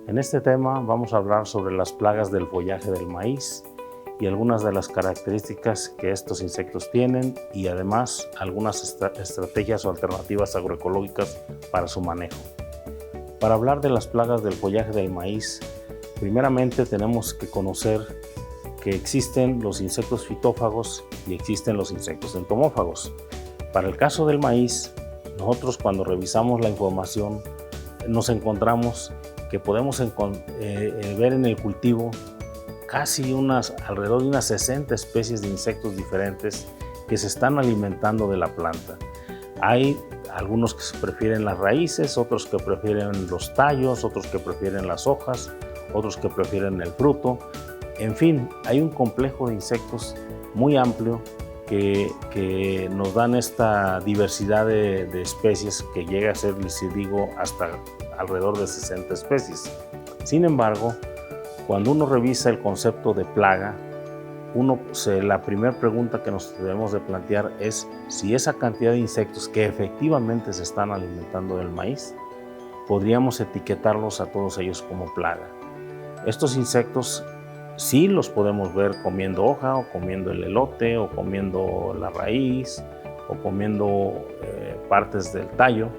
En este tema vamos a hablar sobre las plagas del follaje del maíz y algunas de las características que estos insectos tienen y además algunas estrategias o alternativas agroecológicas para su manejo. Para hablar de las plagas del follaje del maíz, primeramente tenemos que conocer que existen los insectos fitófagos y existen los insectos entomófagos. Para el caso del maíz, nosotros cuando revisamos la información nos encontramos que podemos ver en el cultivo casi alrededor de unas 60 especies de insectos diferentes que se están alimentando de la planta. Hay algunos que prefieren las raíces, otros que prefieren los tallos, otros que prefieren las hojas, otros que prefieren el fruto. En fin, hay un complejo de insectos muy amplio que nos dan esta diversidad de especies que llega a ser, les digo, hasta alrededor de 60 especies. Sin embargo, cuando uno revisa el concepto de plaga, la primera pregunta que nos debemos de plantear es si esa cantidad de insectos que efectivamente se están alimentando del maíz, podríamos etiquetarlos a todos ellos como plaga. Estos insectos sí los podemos ver comiendo hoja, o comiendo el elote, o comiendo la raíz, o comiendo partes del tallo.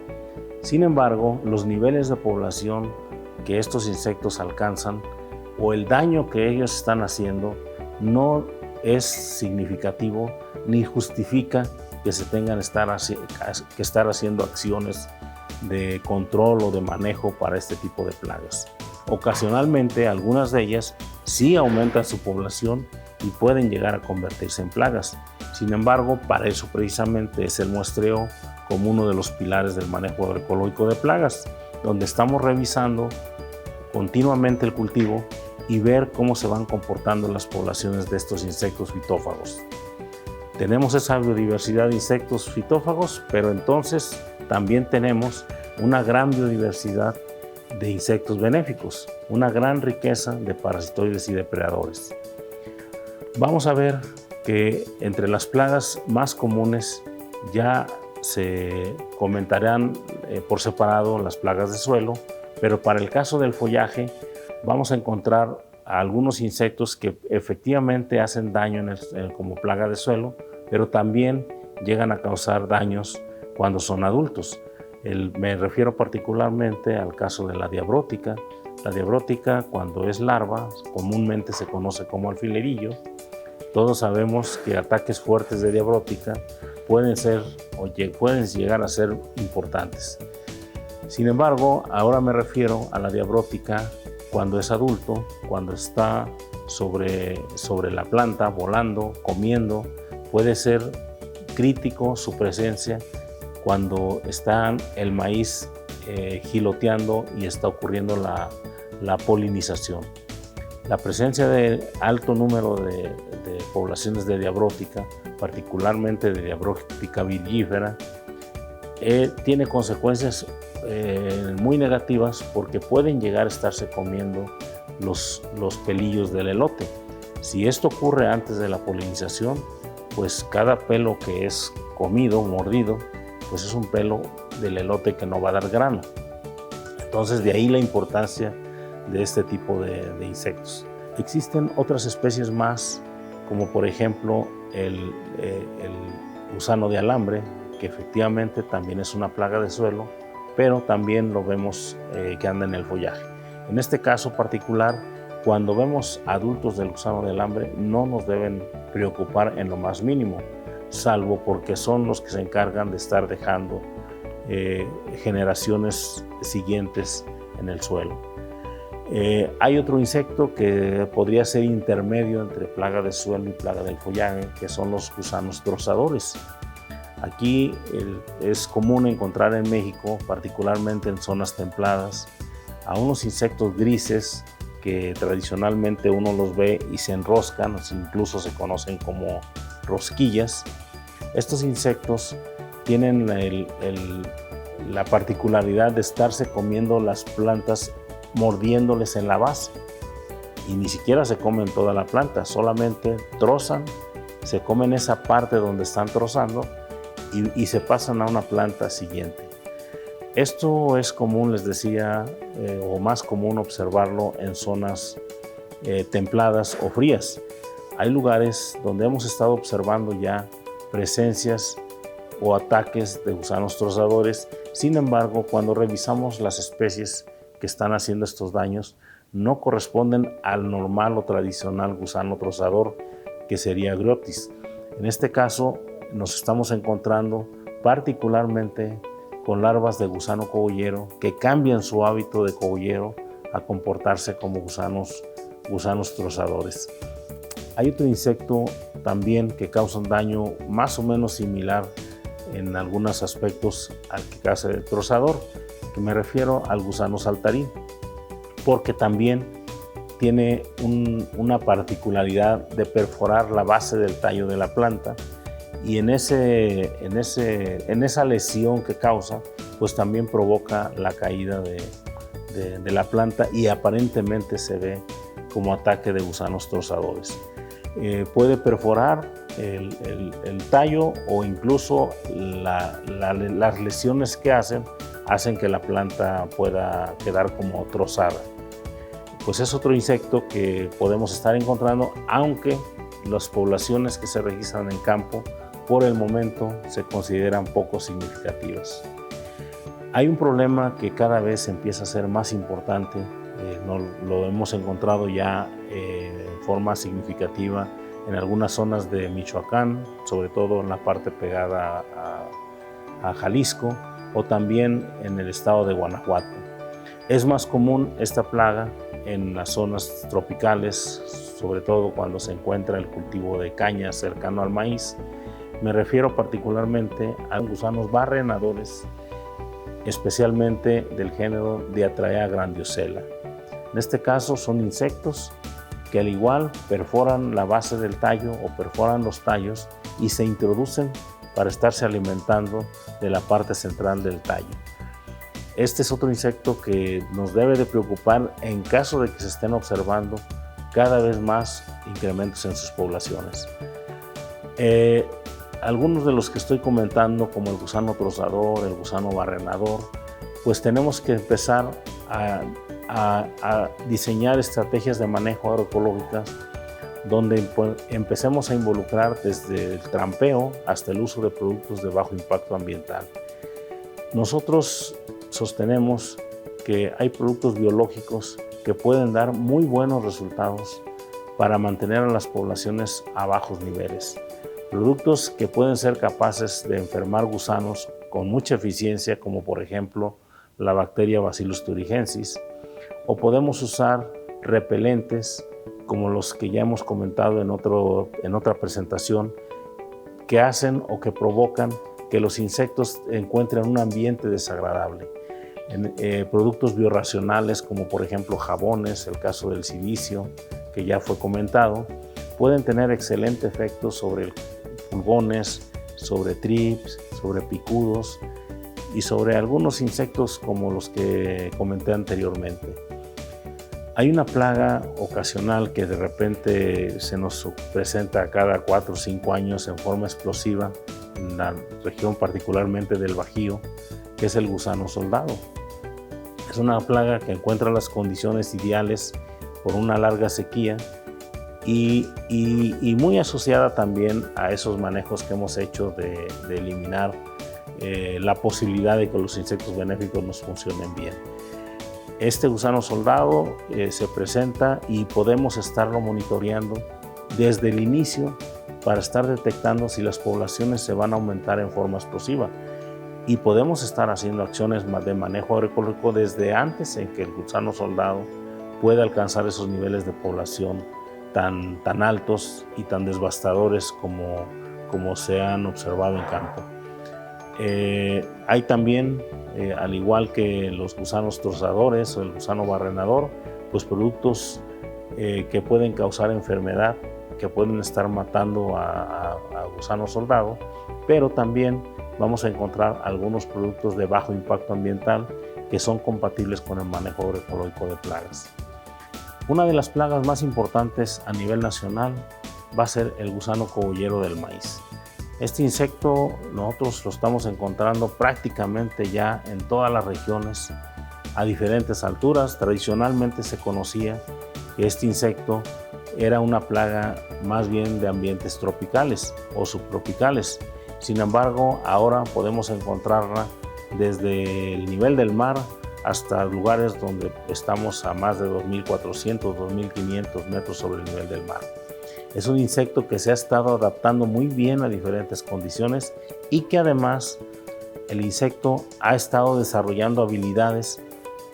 Sin embargo, los niveles de población que estos insectos alcanzan o el daño que ellos están haciendo no es significativo ni justifica que se tengan que estar haciendo acciones de control o de manejo para este tipo de plagas. Ocasionalmente, algunas de ellas sí aumentan su población y pueden llegar a convertirse en plagas. Sin embargo, para eso precisamente es el muestreo como uno de los pilares del manejo agroecológico de plagas, donde estamos revisando continuamente el cultivo y ver cómo se van comportando las poblaciones de estos insectos fitófagos. Tenemos esa biodiversidad de insectos fitófagos, pero entonces también tenemos una gran biodiversidad de insectos benéficos, una gran riqueza de parasitoides y depredadores. Vamos a ver que entre las plagas más comunes ya se comentarán por separado las plagas de suelo, pero para el caso del follaje vamos a encontrar a algunos insectos que efectivamente hacen daño como plaga de suelo, pero también llegan a causar daños cuando son adultos. Me refiero particularmente al caso de la diabrótica. La diabrótica, cuando es larva, comúnmente se conoce como alfilerillo. Todos sabemos que ataques fuertes de diabrótica pueden llegar a ser importantes. Sin embargo, ahora me refiero a la diabrótica cuando es adulto, cuando está sobre la planta, volando, comiendo. Puede ser crítico su presencia cuando está el maíz giloteando y está ocurriendo la polinización. La presencia de alto número de poblaciones de diabrótica, particularmente de diabrótica virgífera, tiene consecuencias muy negativas porque pueden llegar a estarse comiendo los pelillos del elote. Si esto ocurre antes de la polinización, pues cada pelo que es comido, mordido, pues es un pelo del elote que no va a dar grano. Entonces de ahí la importancia de este tipo de insectos. Existen otras especies más, como por ejemplo el gusano de alambre, que efectivamente también es una plaga de suelo, pero también lo vemos que anda en el follaje. En este caso particular, cuando vemos adultos del gusano de alambre, no nos deben preocupar en lo más mínimo, salvo porque son los que se encargan de estar dejando generaciones siguientes en el suelo. Hay otro insecto que podría ser intermedio entre plaga de suelo y plaga del follaje, que son los gusanos trozadores. Aquí es común encontrar en México, particularmente en zonas templadas, a unos insectos grises que tradicionalmente uno los ve y se enroscan, incluso se conocen como rosquillas. Estos insectos tienen la particularidad de estarse comiendo las plantas mordiéndoles en la base, y ni siquiera se comen toda la planta, solamente trozan, se comen esa parte donde están trozando y se pasan a una planta siguiente. Esto es común, les decía, o más común observarlo en zonas templadas o frías. Hay lugares donde hemos estado observando ya presencias o ataques de gusanos trozadores. Sin embargo, cuando revisamos las especies que están haciendo estos daños, no corresponden al normal o tradicional gusano trozador, que sería Griotis. En este caso, nos estamos encontrando particularmente con larvas de gusano cogollero que cambian su hábito de cogollero a comportarse como gusanos trozadores. Hay otro insecto también que causa un daño más o menos similar en algunos aspectos al que causa el trozador, que me refiero al gusano saltarín, porque también tiene una particularidad de perforar la base del tallo de la planta, y en esa lesión que causa, pues también provoca la caída de la planta, y aparentemente se ve como ataque de gusanos trozadores. Puede perforar el tallo, o incluso las lesiones que hacen que la planta pueda quedar como trozada. Pues es otro insecto que podemos estar encontrando, aunque las poblaciones que se registran en campo por el momento se consideran poco significativas. Hay un problema que cada vez empieza a ser más importante, lo hemos encontrado ya en forma significativa en algunas zonas de Michoacán, sobre todo en la parte pegada a Jalisco, o también en el estado de Guanajuato. Es más común esta plaga en las zonas tropicales, sobre todo cuando se encuentra el cultivo de caña cercano al maíz. Me refiero particularmente a gusanos barrenadores, especialmente del género Diatraea grandiosella. En este caso son insectos que al igual perforan la base del tallo o perforan los tallos y se introducen para estarse alimentando de la parte central del tallo. Este es otro insecto que nos debe de preocupar en caso de que se estén observando cada vez más incrementos en sus poblaciones. Algunos de los que estoy comentando, como el gusano trozador, el gusano barrenador, pues tenemos que empezar a diseñar estrategias de manejo agroecológicas donde empecemos a involucrar desde el trampeo hasta el uso de productos de bajo impacto ambiental. Nosotros sostenemos que hay productos biológicos que pueden dar muy buenos resultados para mantener a las poblaciones a bajos niveles. Productos que pueden ser capaces de enfermar gusanos con mucha eficiencia, como por ejemplo la bacteria Bacillus thuringiensis, o podemos usar repelentes como los que ya hemos comentado en otra presentación, que hacen o que provocan que los insectos encuentren un ambiente desagradable. Productos biorracionales como por ejemplo jabones, el caso del silicio que ya fue comentado, pueden tener excelente efecto sobre pulgones, sobre trips, sobre picudos y sobre algunos insectos como los que comenté anteriormente. Hay una plaga ocasional que de repente se nos presenta cada 4 o 5 años en forma explosiva en la región particularmente del Bajío, que es el gusano soldado. Es una plaga que encuentra las condiciones ideales por una larga sequía y muy asociada también a esos manejos que hemos hecho de eliminar la posibilidad de que los insectos benéficos nos funcionen bien. Este gusano soldado se presenta y podemos estarlo monitoreando desde el inicio para estar detectando si las poblaciones se van a aumentar en forma explosiva. Y podemos estar haciendo acciones de manejo agroecológico desde antes en que el gusano soldado pueda alcanzar esos niveles de población tan altos y tan devastadores como se han observado en campo. Hay también, al igual que los gusanos trozadores o el gusano barrenador, pues productos que pueden causar enfermedad, que pueden estar matando a gusano soldado, pero también vamos a encontrar algunos productos de bajo impacto ambiental que son compatibles con el manejo agroecológico de plagas. Una de las plagas más importantes a nivel nacional va a ser el gusano cogollero del maíz. Este insecto nosotros lo estamos encontrando prácticamente ya en todas las regiones a diferentes alturas. Tradicionalmente se conocía que este insecto era una plaga más bien de ambientes tropicales o subtropicales. Sin embargo, ahora podemos encontrarla desde el nivel del mar hasta lugares donde estamos a más de 2.400, 2.500 metros sobre el nivel del mar. Es un insecto que se ha estado adaptando muy bien a diferentes condiciones y que además el insecto ha estado desarrollando habilidades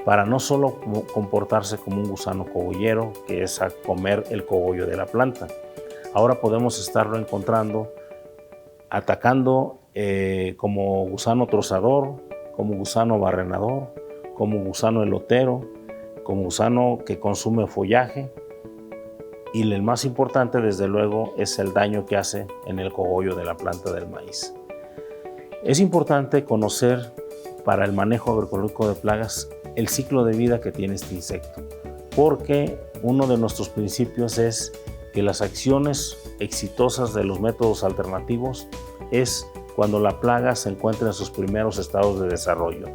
para no solo comportarse como un gusano cogollero, que es a comer el cogollo de la planta. Ahora podemos estarlo encontrando atacando como gusano trozador, como gusano barrenador, como gusano elotero, como gusano que consume follaje. Y el más importante, desde luego, es el daño que hace en el cogollo de la planta del maíz. Es importante conocer para el manejo agroecológico de plagas el ciclo de vida que tiene este insecto, porque uno de nuestros principios es que las acciones exitosas de los métodos alternativos es cuando la plaga se encuentra en sus primeros estados de desarrollo.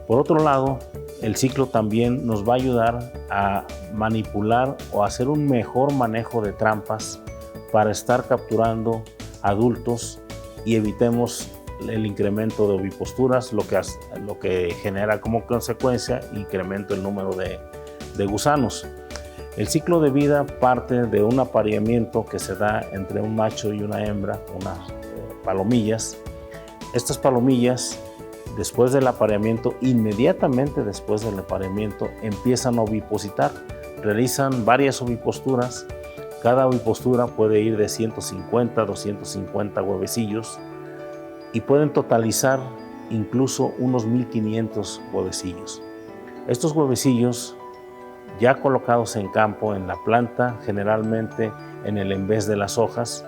Por otro lado, el ciclo también nos va a ayudar a manipular o hacer un mejor manejo de trampas para estar capturando adultos y evitemos el incremento de oviposturas, lo que genera como consecuencia incremento el número de gusanos. El ciclo de vida parte de un apareamiento que se da entre un macho y una hembra, unas palomillas. Estas palomillas, después del apareamiento, inmediatamente después del apareamiento, empiezan a ovipositar. Realizan varias oviposturas. Cada ovipostura puede ir de 150 a 250 huevecillos y pueden totalizar incluso unos 1.500 huevecillos. Estos huevecillos, ya colocados en campo, en la planta, generalmente en el envés de las hojas,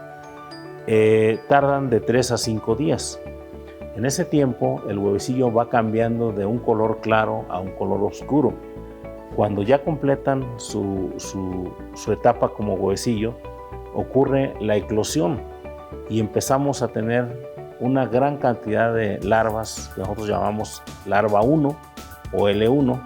tardan de 3 a 5 días. En ese tiempo, el huevecillo va cambiando de un color claro a un color oscuro. Cuando ya completan su etapa como huevecillo, ocurre la eclosión y empezamos a tener una gran cantidad de larvas que nosotros llamamos larva 1 o L1,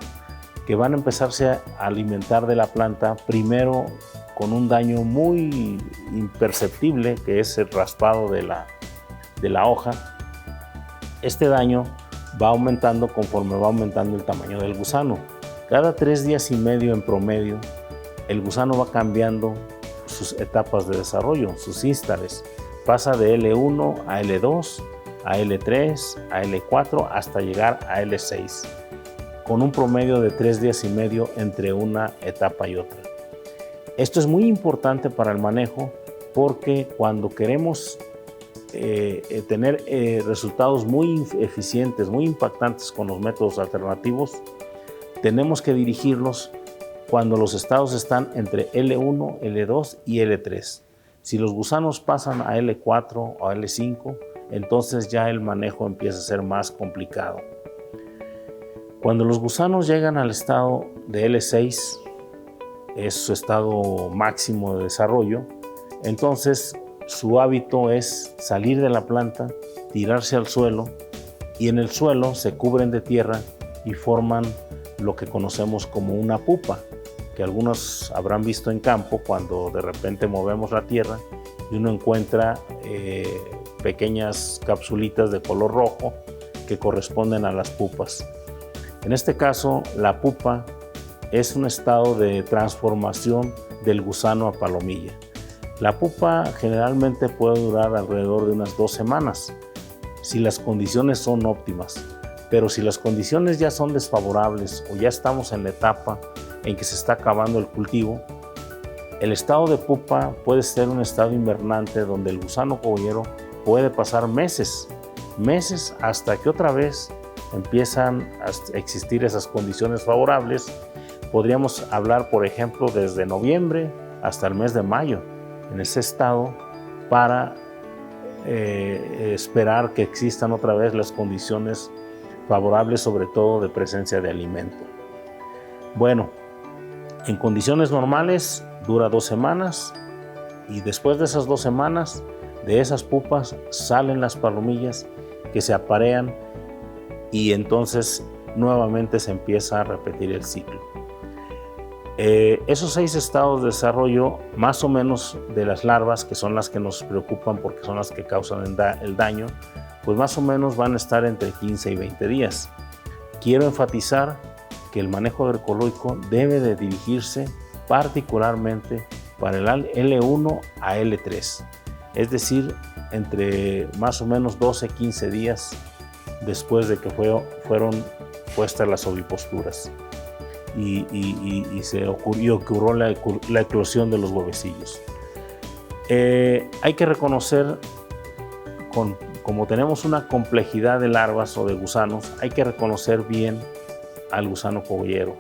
que van a empezarse a alimentar de la planta, primero con un daño muy imperceptible, que es el raspado de la hoja. Este daño va aumentando conforme va aumentando el tamaño del gusano. Cada 3 días y medio en promedio, el gusano va cambiando sus etapas de desarrollo, sus instares. Pasa de L1 a L2, a L3, a L4, hasta llegar a L6, con un promedio de 3 días y medio entre una etapa y otra. Esto es muy importante para el manejo porque cuando queremos tener resultados muy eficientes, muy impactantes con los métodos alternativos, tenemos que dirigirlos cuando los estados están entre L1, L2 y L3. Si los gusanos pasan a L4 o a L5, entonces ya el manejo empieza a ser más complicado. Cuando los gusanos llegan al estado de L6, es su estado máximo de desarrollo, entonces su hábito es salir de la planta, tirarse al suelo, y en el suelo se cubren de tierra y forman lo que conocemos como una pupa, que algunos habrán visto en campo cuando de repente movemos la tierra y uno encuentra pequeñas capsulitas de color rojo que corresponden a las pupas. En este caso, la pupa es un estado de transformación del gusano a palomilla. La pupa generalmente puede durar alrededor de unas 2 semanas, si las condiciones son óptimas. Pero si las condiciones ya son desfavorables o ya estamos en la etapa en que se está acabando el cultivo, el estado de pupa puede ser un estado invernante donde el gusano cogollero puede pasar meses hasta que otra vez empiezan a existir esas condiciones favorables. Podríamos hablar, por ejemplo, desde noviembre hasta el mes de mayo en ese estado para esperar que existan otra vez las condiciones favorables, sobre todo de presencia de alimento. Bueno, en condiciones normales dura 2 semanas y después de esas 2 semanas De esas pupas salen las palomillas que se aparean y entonces nuevamente se empieza a repetir el ciclo. Esos 6 estados de desarrollo, más o menos de las larvas, que son las que nos preocupan porque son las que causan el daño, pues más o menos van a estar entre 15 y 20 días. Quiero enfatizar que el manejo agroecológico debe de dirigirse particularmente para el L1 a L3, es decir, entre más o menos 12-15 días después de que fueron puestas las oviposturas y se ocurrió la eclosión de los huevecillos. Hay que reconocer, como tenemos una complejidad de larvas o de gusanos, hay que reconocer bien al gusano cogollero.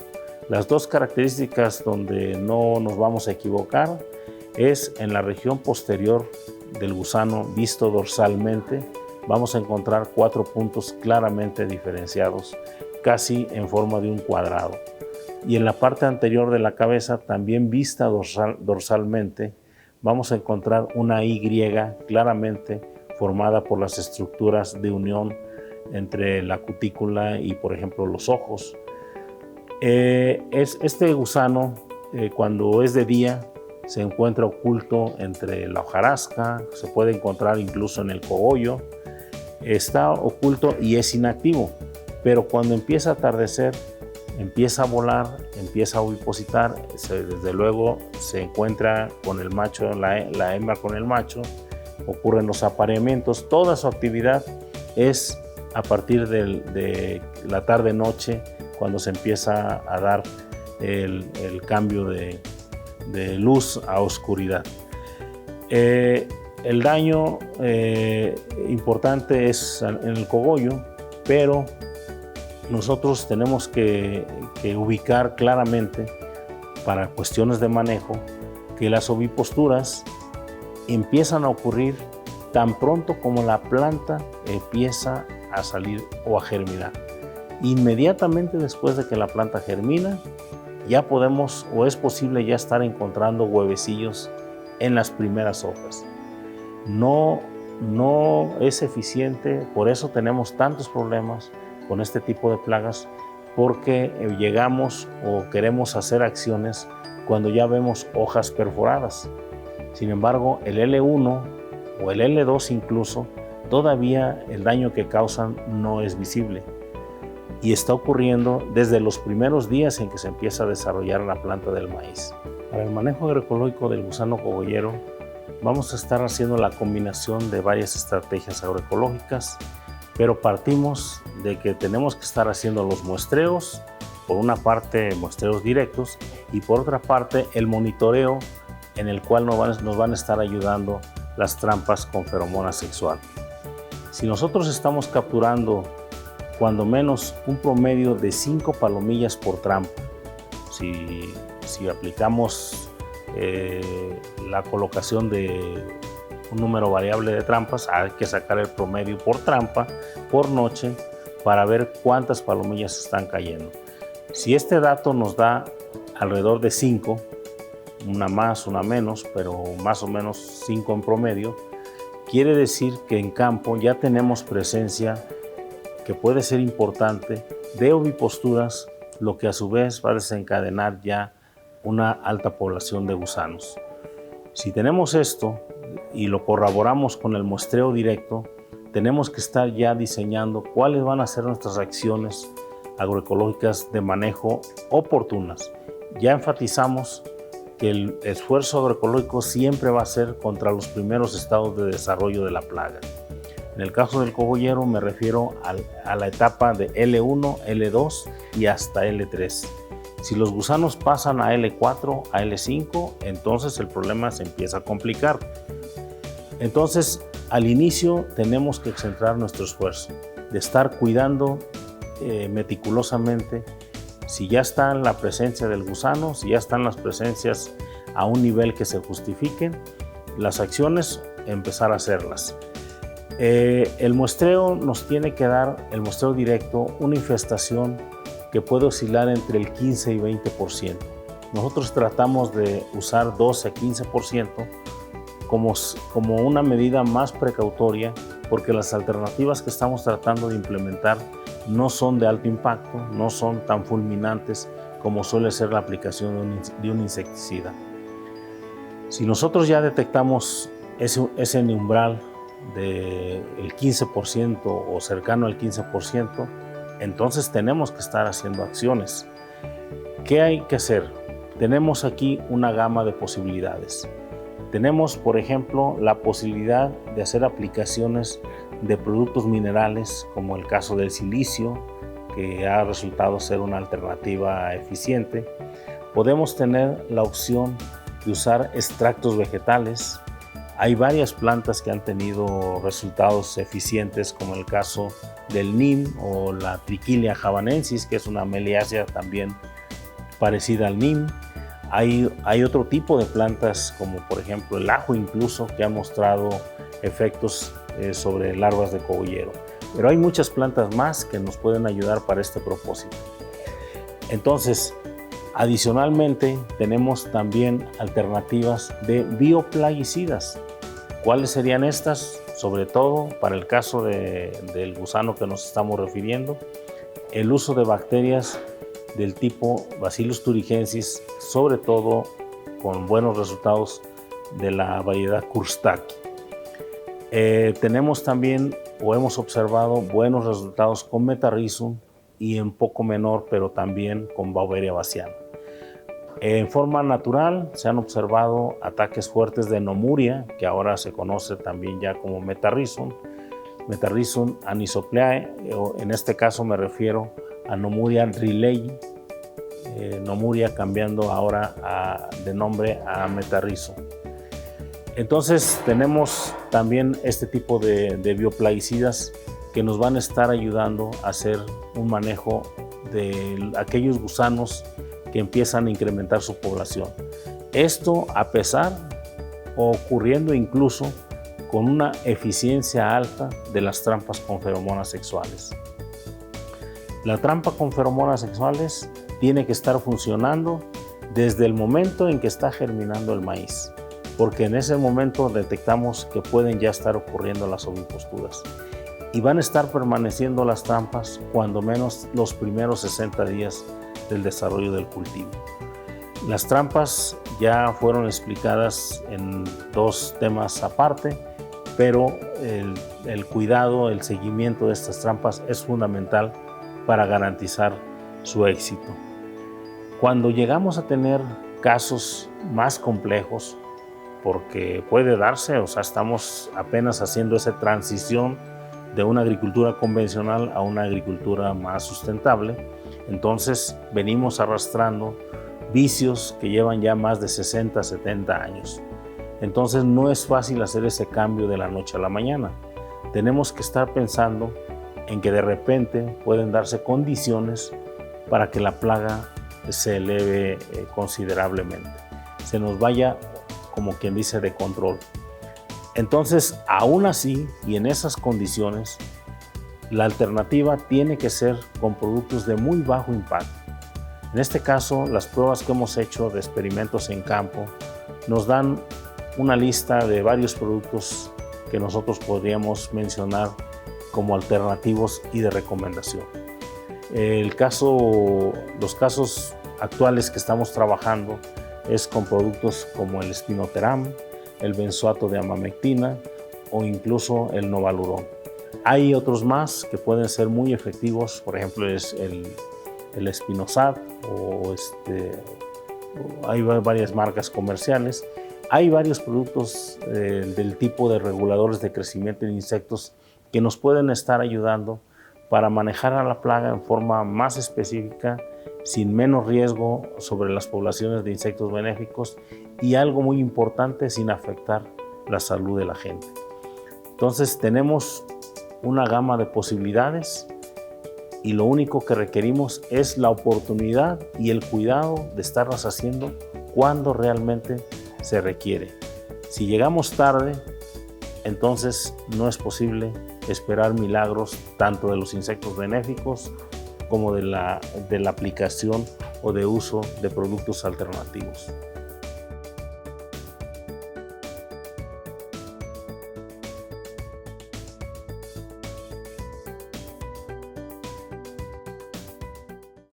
Las 2 características donde no nos vamos a equivocar es en la región posterior del gusano visto dorsalmente. Vamos a encontrar 4 puntos claramente diferenciados, casi en forma de un cuadrado. Y en la parte anterior de la cabeza, también vista dorsalmente, vamos a encontrar una Y claramente formada por las estructuras de unión entre la cutícula y, por ejemplo, los ojos. Este gusano, cuando es de día, se encuentra oculto entre la hojarasca, se puede encontrar incluso en el cogollo, está oculto y es inactivo, pero cuando empieza a atardecer, empieza a volar, empieza a ovipositar, desde luego se encuentra con el macho, la hembra con el macho, ocurren los apareamientos, toda su actividad es a partir de la tarde-noche, cuando se empieza a dar el cambio de luz a oscuridad. El daño importante es en el cogollo, pero nosotros tenemos que ubicar claramente, para cuestiones de manejo, que las oviposturas empiezan a ocurrir tan pronto como la planta empieza a salir o a germinar. Inmediatamente después de que la planta germina, ya podemos o es posible ya estar encontrando huevecillos en las primeras hojas. No es eficiente, por eso tenemos tantos problemas con este tipo de plagas, porque llegamos o queremos hacer acciones cuando ya vemos hojas perforadas. Sin embargo, el L1 o el L2 incluso, todavía el daño que causan no es visible y está ocurriendo desde los primeros días en que se empieza a desarrollar la planta del maíz. Para el manejo agroecológico del gusano cogollero vamos a estar haciendo la combinación de varias estrategias agroecológicas, pero partimos de que tenemos que estar haciendo los muestreos, por una parte muestreos directos y por otra parte el monitoreo, en el cual nos van a estar ayudando las trampas con feromona sexual. Si nosotros estamos capturando cuando menos un promedio de 5 palomillas por trampa, si aplicamos la colocación de un número variable de trampas, hay que sacar el promedio por trampa por noche para ver cuántas palomillas están cayendo. Si este dato nos da alrededor de 5, una más, una menos, pero más o menos 5 en promedio, quiere decir que en campo ya tenemos presencia que puede ser importante de oviposturas, lo que a su vez va a desencadenar ya una alta población de gusanos. Si tenemos esto y lo corroboramos con el muestreo directo, tenemos que estar ya diseñando cuáles van a ser nuestras acciones agroecológicas de manejo oportunas. Ya enfatizamos que el esfuerzo agroecológico siempre va a ser contra los primeros estados de desarrollo de la plaga. En el caso del cogollero me refiero a la etapa de L1, L2 y hasta L3. Si los gusanos pasan a L4, a L5, entonces el problema se empieza a complicar. Entonces, al inicio tenemos que centrar nuestro esfuerzo de estar cuidando meticulosamente si ya está en la presencia del gusano, si ya están las presencias a un nivel que se justifiquen, las acciones empezar a hacerlas. El muestreo nos tiene que dar, el muestreo directo, una infestación que puede oscilar entre el 15 y 20%. Nosotros tratamos de usar 12 a 15% como una medida más precautoria, porque las alternativas que estamos tratando de implementar no son de alto impacto, no son tan fulminantes como suele ser la aplicación de un insecticida. Si nosotros ya detectamos ese umbral del 15% o cercano al 15%, entonces tenemos que estar haciendo acciones. ¿Qué hay que hacer? Tenemos aquí una gama de posibilidades. Tenemos, por ejemplo, la posibilidad de hacer aplicaciones de productos minerales, como el caso del silicio, que ha resultado ser una alternativa eficiente. Podemos tener la opción de usar extractos vegetales. Hay varias plantas que han tenido resultados eficientes, como el caso del neem o la Trichilia javanensis, que es una meliácea también parecida al neem. Hay otro tipo de plantas, como por ejemplo el ajo incluso, que ha mostrado efectos sobre larvas de cogollero. Pero hay muchas plantas más que nos pueden ayudar para este propósito. Entonces, adicionalmente, tenemos también alternativas de bioplaguicidas. ¿Cuáles serían estas? Sobre todo, para el caso del gusano que nos estamos refiriendo, el uso de bacterias del tipo Bacillus thuringiensis, sobre todo con buenos resultados de la variedad Kurstaki. Tenemos también, o hemos observado, buenos resultados con Metarrhizum y en poco menor, pero también con Beauveria bassiana. En forma natural se han observado ataques fuertes de Nomuria, que ahora se conoce también ya como Metarrhizum anisopleae, en este caso me refiero a Nomuria riley, Nomuria cambiando ahora de nombre a Metarrhizum. Entonces tenemos también este tipo de bioplaguicidas que nos van a estar ayudando a hacer un manejo de aquellos gusanos que empiezan a incrementar su población. Esto a pesar o ocurriendo incluso con una eficiencia alta de las trampas con feromonas sexuales. La trampa con feromonas sexuales tiene que estar funcionando desde el momento en que está germinando el maíz, porque en ese momento detectamos que pueden ya estar ocurriendo las oviposturas y van a estar permaneciendo las trampas cuando menos los primeros 60 días del desarrollo del cultivo. Las trampas ya fueron explicadas en dos temas aparte, pero el cuidado, el seguimiento de estas trampas es fundamental para garantizar su éxito. Cuando llegamos a tener casos más complejos, porque puede darse, o sea, estamos apenas haciendo esa transición de una agricultura convencional a una agricultura más sustentable, entonces venimos arrastrando vicios que llevan ya más de 60, 70 años. Entonces no es fácil hacer ese cambio de la noche a la mañana. Tenemos que estar pensando en que de repente pueden darse condiciones para que la plaga se eleve considerablemente, se nos vaya, como quien dice, de control. Entonces, aún así y en esas condiciones, la alternativa tiene que ser con productos de muy bajo impacto. En este caso, las pruebas que hemos hecho de experimentos en campo nos dan una lista de varios productos que nosotros podríamos mencionar como alternativos y de recomendación. Los casos actuales que estamos trabajando es con productos como el Spinoteram, el benzoato de amamectina o incluso el Novaluron. Hay otros más que pueden ser muy efectivos, por ejemplo es el Spinosad hay varias marcas comerciales. Hay varios productos del tipo de reguladores de crecimiento de insectos que nos pueden estar ayudando para manejar a la plaga en forma más específica, sin menos riesgo sobre las poblaciones de insectos benéficos y algo muy importante, sin afectar la salud de la gente. Entonces tenemos una gama de posibilidades y lo único que requerimos es la oportunidad y el cuidado de estarlas haciendo cuando realmente se requiere. Si llegamos tarde, entonces no es posible esperar milagros tanto de los insectos benéficos como de la aplicación o de uso de productos alternativos.